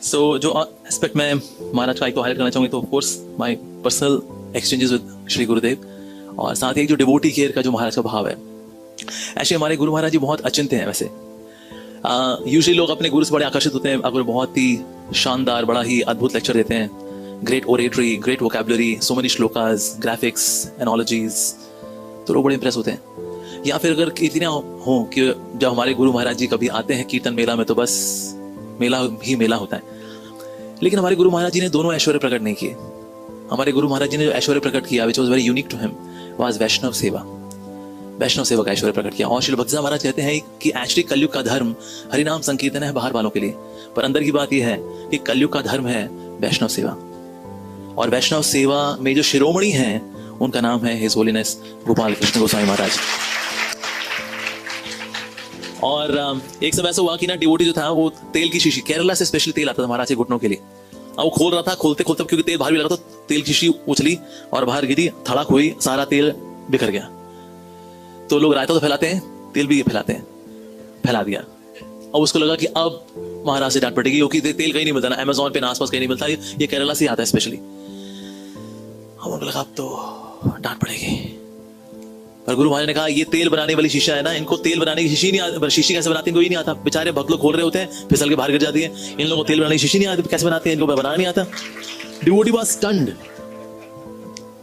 जो एस्पेक्ट मैं महाराज का एक तो हाईलाइट करना चाहूँगी तो of course my personal exchanges with Shri Gurudev, और साथ ही जो डिवोटी केयर का जो महाराज का भाव है। ऐसे हमारे गुरु महाराज जी बहुत अचिंत्य हैं। वैसे यूजुअली लोग अपने गुरु से बड़े आकर्षित होते हैं अगर बहुत ही शानदार, बड़ा ही अद्भुत लेक्चर देते हैं, great oratory, great vocabulary, so many shlokas, graphics, एनोलॉजीज, तो लोग बड़े इंप्रेस होते हैं। या फिर अगर इतने हों कि जब हमारे गुरु महाराज जी कभी आते हैं कीर्तन मेला में तो बस मेला ही मेला होता है। लेकिन हमारे गुरु महाराज जी ने दोनों ऐश्वर्य प्रकट नहीं किए। हमारे गुरु महाराज जी ने जो ऐश्वर्य प्रकट किया which was very unique to him was वैष्णव सेवा। वैष्णव सेवा का ऐश्वर्य प्रकट किया। और श्री भक्तिदास महाराज कहते हैं कि एक्चुअली कलयुग का धर्म हरिनाम संकीर्तन है बाहर वालों के लिए, पर अंदर की बात यह है कि कलयुग का धर्म है वैष्णव सेवा। और वैष्णव सेवा में जो शिरोमणि हैं उनका नाम है हिज होलीनेस गोपाल कृष्ण गोस्वामी महाराज। और एक समय ऐसा हुआ कि ना डिवोटी जो था वो तेल की शीशी, केरला से स्पेशली तेल आता था महाराज के घुटनों के लिए, अब वो खोल रहा था, खोलते खोलते क्योंकि तेल बाहर भी लगा तो तेल की शीशी उछली और बाहर गिरी, धड़क हुई, सारा तेल बिखर गया। तो लोग रायता तो फैलाते हैं, तेल भी फैलाते हैं, फैला दिया। अब उसको लगा कि अब महाराज से डांट पड़ेगी क्योंकि तेल कहीं नहीं मिलता ना, अमेज़न पे ना आसपास कहीं नहीं मिलता, ये केरला से आता है स्पेशली। अब उनको लगा अब तो डांट पड़ेगी। पर गुरु महाराज ने कहा ये तेल बनाने वाली शीशा है ना, इनको तेल बनाने की शीशी नहीं आती, शीशी कैसे बनाते हैं इनको ही नहीं आता। बेचारे भक्त लोग खोल रहे होते हैं, फिसल के बाहर गिर जाती है, इन लोगों को तेल बनाने की शीशी नहीं आती, कैसे बनाते हैं, इनको बनाना नहीं आता। डिवोटी वाज स्टन्ड,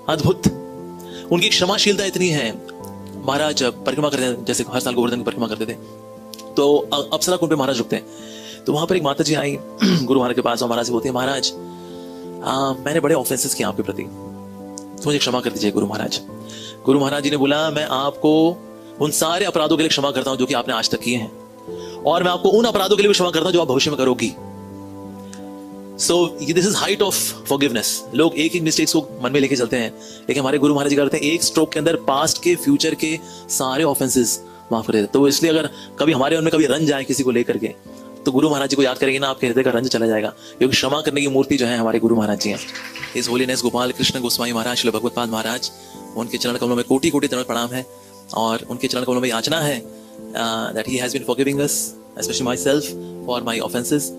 अद्भुत। उनकी क्षमाशीलता इतनी है। महाराज परिक्रमा करते हैं, जैसे हर साल गोवर्धन की परिक्रमा करते थे, तो अप्सरा कुंड पे महाराज रुकते हैं। तो वहां पर एक माता जी आई गुरु महाराज के पास, और महाराज बोलते हैं महाराज मैंने बड़े ऑफेंसेस किए आपके प्रति, तो मुझे क्षमा कर दीजिए गुरु महाराज। गुरु महाराज जी ने बोला मैं आपको उन सारे अपराधों के लिए क्षमा करता हूं जो कि आपने आज तक किए हैं, और मैं आपको उन अपराधों के लिए भी क्षमा करता हूं जो आप भविष्य में करोगी। So this is height of forgiveness. लोग एक एक मिस्टेक्स को मन में लेके चलते हैं, लेकिन हमारे गुरु महाराज जी करते हैं एक स्ट्रोक के अंदर पास्ट के फ्यूचर के सारे ऑफेंसेस माफ कर देते। तो इसलिए अगर कभी हमारे उनमें कभी रंज आए किसी को लेकर के, तो गुरु महाराज जी को याद करेंगे ना, आपके हृदय का रंज चला जाएगा, क्योंकि क्षमा करने की मूर्ति जो है हमारे गुरु महाराज जी हैं। हिज होलीनेस गोपाल कृष्ण गोस्वामी महाराज श्री भगवतपाद महाराज, उनके चरण कमलों में कोटि कोटि दंड प्रणाम है, और उनके चरण कमलों में याचना है that he has been forgiving us, especially myself, for my offenses.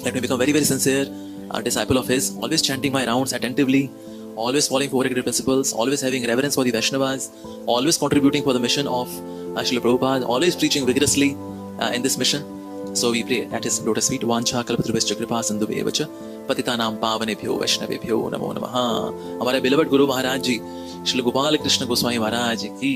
Let me become very very sincere a disciple of his, always chanting my rounds attentively, always following four agreed principles, always having reverence for the Vaishnavas, always contributing for the mission of Srila Prabhupada, always preaching vigorously in this mission. So we pray at his lotus feet, vancha kalpatarubhascha kripa sindhubheva cha पतितानां पावनेभ्यो वैष्णवेभ्यो नमो नमः। हमारे beloved Guru Maharaj जी श्री गोपाल कृष्ण गोस्वामी महाराज की